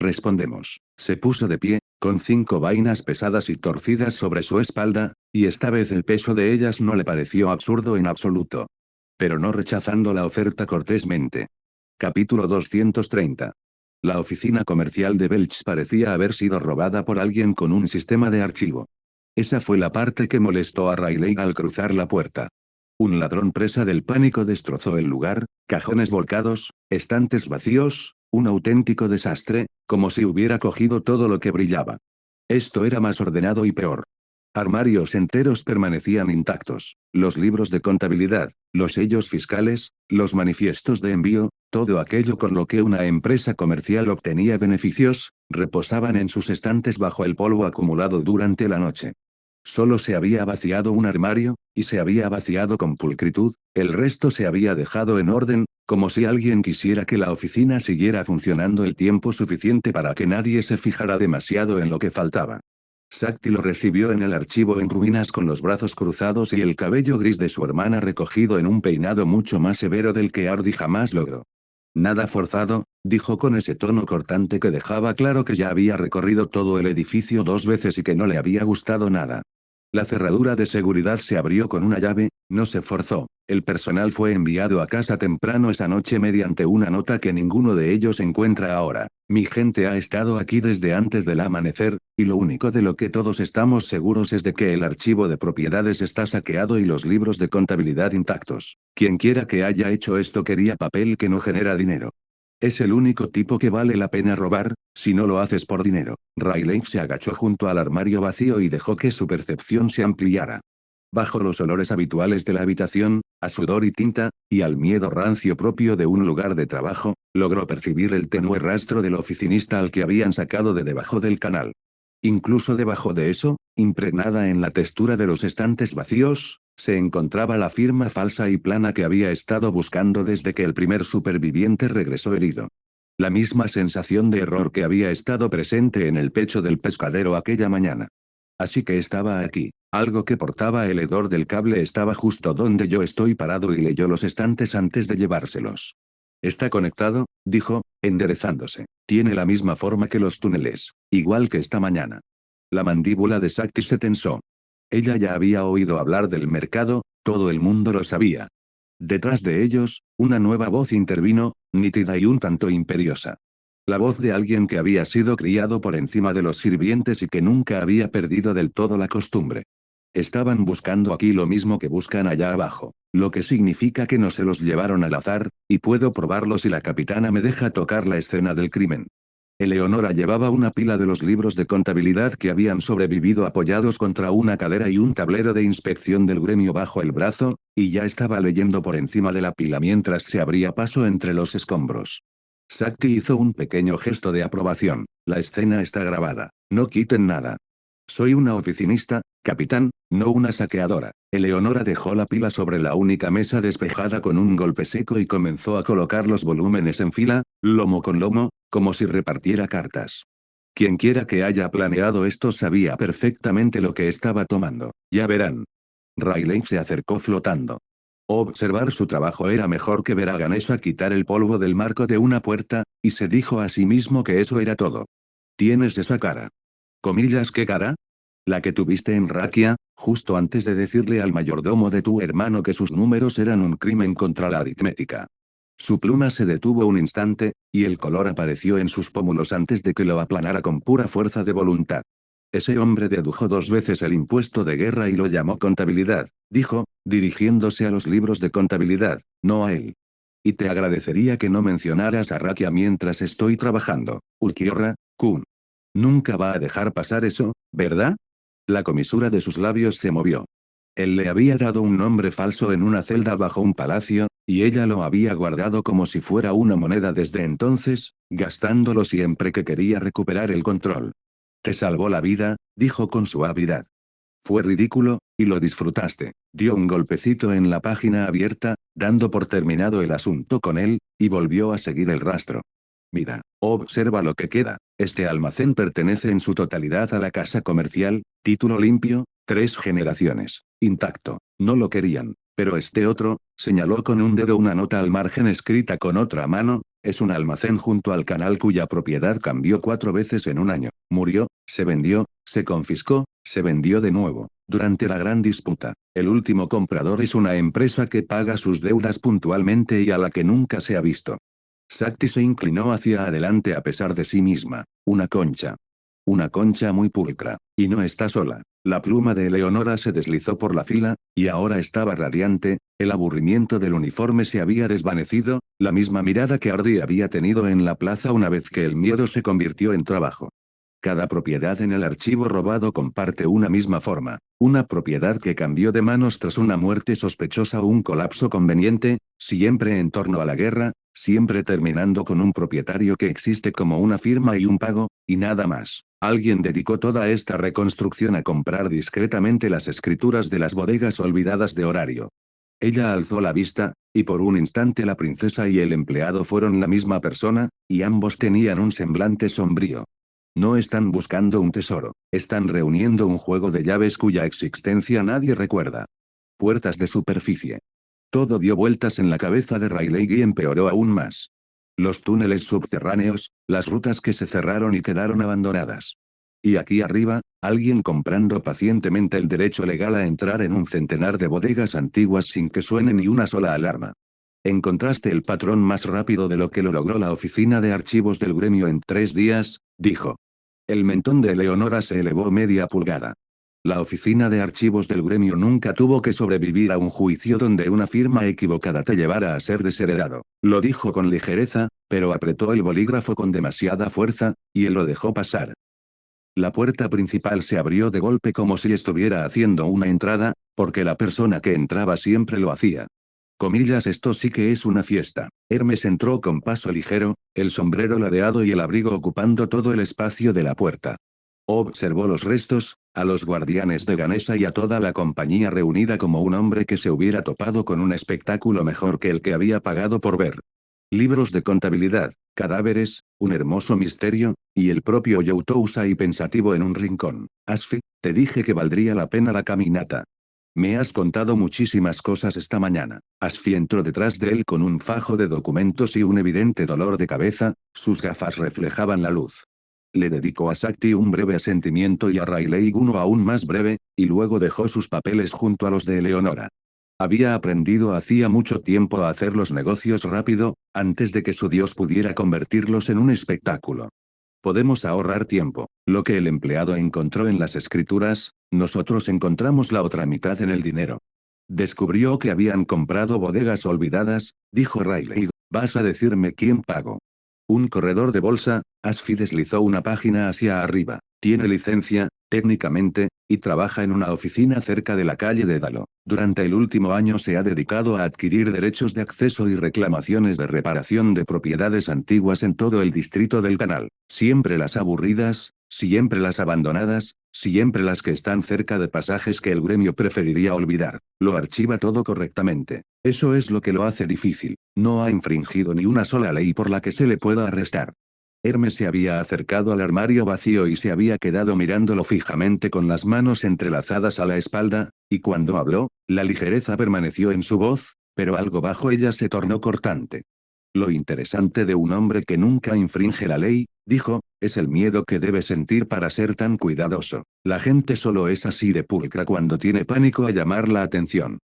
Respondemos. Se puso de pie, con 5 vainas pesadas y torcidas sobre su espalda, y esta vez el peso de ellas no le pareció absurdo en absoluto. Pero no rechazando la oferta cortésmente. Capítulo 230. La oficina comercial de Belch parecía haber sido robada por alguien con un sistema de archivo. Esa fue la parte que molestó a Riley al cruzar la puerta. Un ladrón presa del pánico destrozó el lugar, cajones volcados, estantes vacíos, un auténtico desastre, como si hubiera cogido todo lo que brillaba. Esto era más ordenado y peor. Armarios enteros permanecían intactos, los libros de contabilidad, los sellos fiscales, los manifiestos de envío, todo aquello con lo que una empresa comercial obtenía beneficios, reposaban en sus estantes bajo el polvo acumulado durante la noche. Solo se había vaciado un armario, y se había vaciado con pulcritud, el resto se había dejado en orden, como si alguien quisiera que la oficina siguiera funcionando el tiempo suficiente para que nadie se fijara demasiado en lo que faltaba. Sakti lo recibió en el archivo en ruinas con los brazos cruzados y el cabello gris de su hermana recogido en un peinado mucho más severo del que Ardy jamás logró. Nada forzado, dijo con ese tono cortante que dejaba claro que ya había recorrido todo el edificio 2 veces y que no le había gustado nada. La cerradura de seguridad se abrió con una llave, no se forzó. El personal fue enviado a casa temprano esa noche mediante una nota que ninguno de ellos encuentra ahora. Mi gente ha estado aquí desde antes del amanecer, y lo único de lo que todos estamos seguros es de que el archivo de propiedades está saqueado y los libros de contabilidad intactos. Quien quiera que haya hecho esto quería papel que no genera dinero. Es el único tipo que vale la pena robar, si no lo haces por dinero. Riley se agachó junto al armario vacío y dejó que su percepción se ampliara. Bajo los olores habituales de la habitación, a sudor y tinta, y al miedo rancio propio de un lugar de trabajo, logró percibir el tenue rastro del oficinista al que habían sacado de debajo del canal. Incluso debajo de eso, impregnada en la textura de los estantes vacíos, se encontraba la firma falsa y plana que había estado buscando desde que el primer superviviente regresó herido. La misma sensación de error que había estado presente en el pecho del pescadero aquella mañana. Así que estaba aquí. Algo que portaba el hedor del cable estaba justo donde yo estoy parado y leyó los estantes antes de llevárselos. Está conectado, dijo, enderezándose. Tiene la misma forma que los túneles, igual que esta mañana. La mandíbula de Sakti se tensó. Ella ya había oído hablar del mercado, todo el mundo lo sabía. Detrás de ellos, una nueva voz intervino, nítida y un tanto imperiosa. La voz de alguien que había sido criado por encima de los sirvientes y que nunca había perdido del todo la costumbre. Estaban buscando aquí lo mismo que buscan allá abajo, lo que significa que no se los llevaron al azar, y puedo probarlo si la capitana me deja tocar la escena del crimen. Eleonora llevaba una pila de los libros de contabilidad que habían sobrevivido apoyados contra una cadera y un tablero de inspección del gremio bajo el brazo, y ya estaba leyendo por encima de la pila mientras se abría paso entre los escombros. Sakti hizo un pequeño gesto de aprobación. La escena está grabada. No quiten nada. Soy una oficinista, capitán, no una saqueadora. Eleonora dejó la pila sobre la única mesa despejada con un golpe seco y comenzó a colocar los volúmenes en fila, lomo con lomo, como si repartiera cartas. Quienquiera que haya planeado esto sabía perfectamente lo que estaba tomando. Ya verán. Riley se acercó flotando. Observar su trabajo era mejor que ver a Ganesha quitar el polvo del marco de una puerta, y se dijo a sí mismo que eso era todo. Tienes esa cara. ¿Comillas qué cara? La que tuviste en Rakia, justo antes de decirle al mayordomo de tu hermano que sus números eran un crimen contra la aritmética. Su pluma se detuvo un instante, y el color apareció en sus pómulos antes de que lo aplanara con pura fuerza de voluntad. Ese hombre dedujo 2 veces el impuesto de guerra y lo llamó contabilidad, dijo, dirigiéndose a los libros de contabilidad, no a él. Y te agradecería que no mencionaras a Rakia mientras estoy trabajando, Ulquiorra-kun. Nunca va a dejar pasar eso, ¿verdad? La comisura de sus labios se movió. Él le había dado un nombre falso en una celda bajo un palacio, y ella lo había guardado como si fuera una moneda desde entonces, gastándolo siempre que quería recuperar el control. Te salvó la vida, dijo con suavidad. Fue ridículo, y lo disfrutaste. Dio un golpecito en la página abierta, dando por terminado el asunto con él, y volvió a seguir el rastro. Mira, observa lo que queda. Este almacén pertenece en su totalidad a la casa comercial, título limpio, 3 generaciones. Intacto. No lo querían. Pero este otro, señaló con un dedo una nota al margen escrita con otra mano, es un almacén junto al canal cuya propiedad cambió 4 veces en un año. Murió, se vendió, se confiscó, se vendió de nuevo. Durante la gran disputa, el último comprador es una empresa que paga sus deudas puntualmente y a la que nunca se ha visto. Sakti se inclinó hacia adelante a pesar de sí misma. Una concha. Una concha muy pulcra. Y no está sola. La pluma de Eleonora se deslizó por la fila, y ahora estaba radiante, el aburrimiento del uniforme se había desvanecido, la misma mirada que Hardy había tenido en la plaza una vez que el miedo se convirtió en trabajo. Cada propiedad en el archivo robado comparte una misma forma, una propiedad que cambió de manos tras una muerte sospechosa o un colapso conveniente, siempre en torno a la guerra, siempre terminando con un propietario que existe como una firma y un pago, y nada más. Alguien dedicó toda esta reconstrucción a comprar discretamente las escrituras de las bodegas olvidadas de Horario. Ella alzó la vista, y por un instante la princesa y el empleado fueron la misma persona, y ambos tenían un semblante sombrío. No están buscando un tesoro, están reuniendo un juego de llaves cuya existencia nadie recuerda. Puertas de superficie. Todo dio vueltas en la cabeza de Riley y empeoró aún más. Los túneles subterráneos, las rutas que se cerraron y quedaron abandonadas. Y aquí arriba, alguien comprando pacientemente el derecho legal a entrar en un centenar de bodegas antiguas sin que suene ni una sola alarma. Encontraste el patrón más rápido de lo que lo logró la oficina de archivos del gremio en 3 días, dijo. El mentón de Eleonora se elevó media pulgada. La oficina de archivos del gremio nunca tuvo que sobrevivir a un juicio donde una firma equivocada te llevara a ser desheredado. Lo dijo con ligereza, pero apretó el bolígrafo con demasiada fuerza, y él lo dejó pasar. La puerta principal se abrió de golpe como si estuviera haciendo una entrada, porque la persona que entraba siempre lo hacía. Comillas, esto sí que es una fiesta. Hermes entró con paso ligero, el sombrero ladeado y el abrigo ocupando todo el espacio de la puerta. Observó los restos, a los guardianes de Ganesha y a toda la compañía reunida como un hombre que se hubiera topado con un espectáculo mejor que el que había pagado por ver. Libros de contabilidad, cadáveres, un hermoso misterio, y el propio Youtousa y pensativo en un rincón. Asfi, te dije que valdría la pena la caminata. Me has contado muchísimas cosas esta mañana. Asfi entró detrás de él con un fajo de documentos y un evidente dolor de cabeza, sus gafas reflejaban la luz. Le dedicó a Sakti un breve asentimiento y a Riley uno aún más breve, y luego dejó sus papeles junto a los de Eleonora. Había aprendido hacía mucho tiempo a hacer los negocios rápido, antes de que su dios pudiera convertirlos en un espectáculo. Podemos ahorrar tiempo. Lo que el empleado encontró en las escrituras, nosotros encontramos la otra mitad en el dinero. Descubrió que habían comprado bodegas olvidadas, dijo Riley. ¿Vas a decirme quién pagó? Un corredor de bolsa, Asfi deslizó una página hacia arriba. Tiene licencia, técnicamente, y trabaja en una oficina cerca de la calle de Dalo. Durante el último año se ha dedicado a adquirir derechos de acceso y reclamaciones de reparación de propiedades antiguas en todo el distrito del canal. Siempre las aburridas, siempre las abandonadas, Siempre las que están cerca de pasajes que el gremio preferiría olvidar. Lo archiva todo correctamente. Eso es lo que lo hace difícil. No ha infringido ni una sola ley por la que se le pueda arrestar. Hermes se había acercado al armario vacío y se había quedado mirándolo fijamente con las manos entrelazadas a la espalda, y cuando habló, la ligereza permaneció en su voz, pero algo bajo ella se tornó cortante. Lo interesante de un hombre que nunca infringe la ley, dijo, es el miedo que debe sentir para ser tan cuidadoso. La gente solo es así de pulcra cuando tiene pánico a llamar la atención.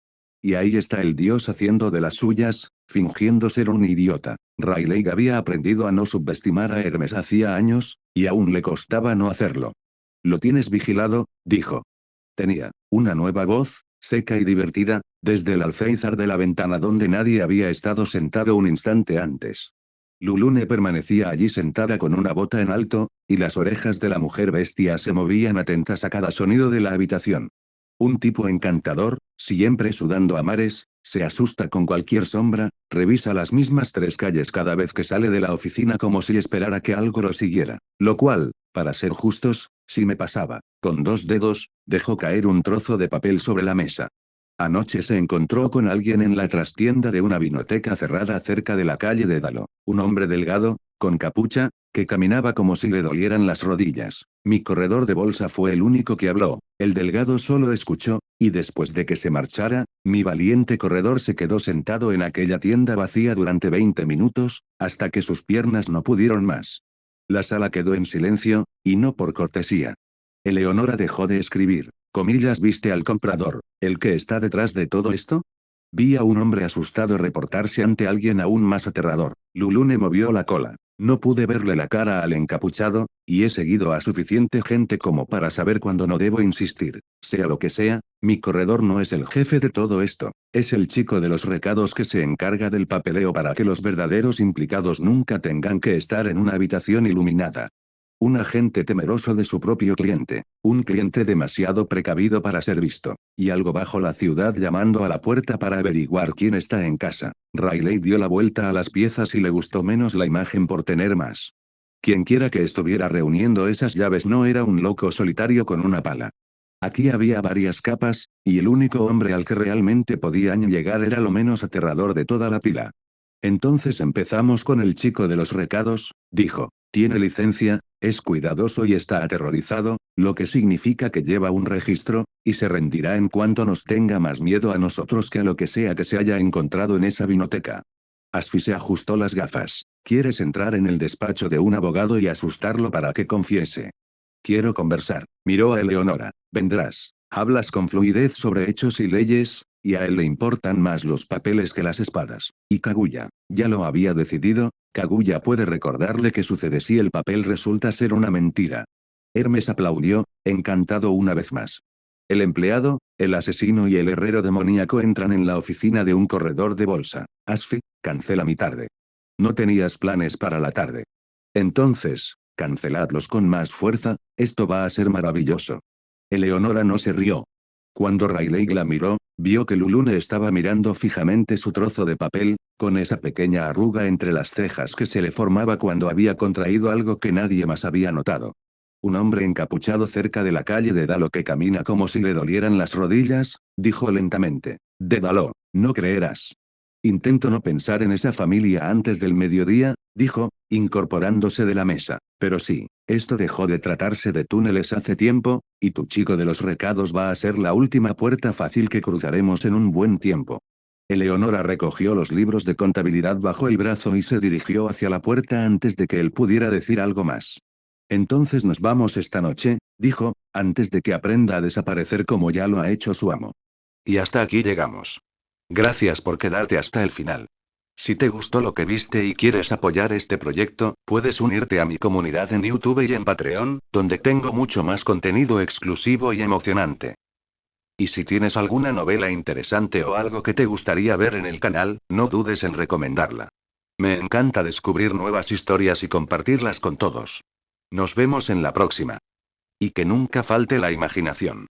Y ahí está el dios haciendo de las suyas, fingiendo ser un idiota. Rayleigh había aprendido a no subestimar a Hermes hacía años, y aún le costaba no hacerlo. ¿Lo tienes vigilado?, dijo. Tenía una nueva voz, seca y divertida, desde el alféizar de la ventana donde nadie había estado sentado un instante antes. Lulune permanecía allí sentada con una bota en alto, y las orejas de la mujer bestia se movían atentas a cada sonido de la habitación. Un tipo encantador, siempre sudando a mares, se asusta con cualquier sombra, revisa las mismas 3 calles cada vez que sale de la oficina como si esperara que algo lo siguiera. Lo cual, para ser justos, sí me pasaba. Con 2 dedos, dejó caer un trozo de papel sobre la mesa. Anoche se encontró con alguien en la trastienda de una vinoteca cerrada cerca de la calle de Dalo. Un hombre delgado, con capucha, que caminaba como si le dolieran las rodillas. Mi corredor de bolsa fue el único que habló. El delgado solo escuchó, y después de que se marchara, mi valiente corredor se quedó sentado en aquella tienda vacía durante 20 minutos, hasta que sus piernas no pudieron más. La sala quedó en silencio, y no por cortesía. Eleonora dejó de escribir. ¿Viste al comprador, el que está detrás de todo esto? Vi a un hombre asustado reportarse ante alguien aún más aterrador. Lulune movió la cola. No pude verle la cara al encapuchado, y he seguido a suficiente gente como para saber cuándo no debo insistir. Sea lo que sea, mi corredor no es el jefe de todo esto. Es el chico de los recados que se encarga del papeleo para que los verdaderos implicados nunca tengan que estar en una habitación iluminada. Un agente temeroso de su propio cliente, un cliente demasiado precavido para ser visto, y algo bajo la ciudad llamando a la puerta para averiguar quién está en casa. Rayleigh dio la vuelta a las piezas y le gustó menos la imagen por tener más. Quienquiera que estuviera reuniendo esas llaves no era un loco solitario con una pala. Aquí había varias capas, y el único hombre al que realmente podían llegar era lo menos aterrador de toda la pila. Entonces empezamos con el chico de los recados, dijo. Tiene licencia, es cuidadoso y está aterrorizado, lo que significa que lleva un registro, y se rendirá en cuanto nos tenga más miedo a nosotros que a lo que sea que se haya encontrado en esa vinoteca. Asfi se ajustó las gafas. ¿Quieres entrar en el despacho de un abogado y asustarlo para que confiese? Quiero conversar. Miró a Eleonora. Vendrás. Hablas con fluidez sobre hechos y leyes, y a él le importan más los papeles que las espadas. Y Kaguya, ya lo había decidido, Kaguya puede recordarle qué sucede si el papel resulta ser una mentira. Hermes aplaudió, encantado una vez más. El empleado, el asesino y el herrero demoníaco entran en la oficina de un corredor de bolsa. Asfi, cancela mi tarde. No tenías planes para la tarde. Entonces, canceladlos con más fuerza, esto va a ser maravilloso. Eleonora no se rió. Cuando Rayleigh la miró, vio que Lulune estaba mirando fijamente su trozo de papel, con esa pequeña arruga entre las cejas que se le formaba cuando había contraído algo que nadie más había notado. Un hombre encapuchado cerca de la calle de Dalo que camina como si le dolieran las rodillas, dijo lentamente. De Dalo, no creerás. Intento no pensar en esa familia antes del mediodía, dijo, incorporándose de la mesa. Pero sí, esto dejó de tratarse de túneles hace tiempo, y tu chico de los recados va a ser la última puerta fácil que cruzaremos en un buen tiempo. Eleonora recogió los libros de contabilidad bajo el brazo y se dirigió hacia la puerta antes de que él pudiera decir algo más. Entonces nos vamos esta noche, dijo, antes de que aprenda a desaparecer como ya lo ha hecho su amo. Y hasta aquí llegamos. Gracias por quedarte hasta el final. Si te gustó lo que viste y quieres apoyar este proyecto, puedes unirte a mi comunidad en YouTube y en Patreon, donde tengo mucho más contenido exclusivo y emocionante. Y si tienes alguna novela interesante o algo que te gustaría ver en el canal, no dudes en recomendarla. Me encanta descubrir nuevas historias y compartirlas con todos. Nos vemos en la próxima. Y que nunca falte la imaginación.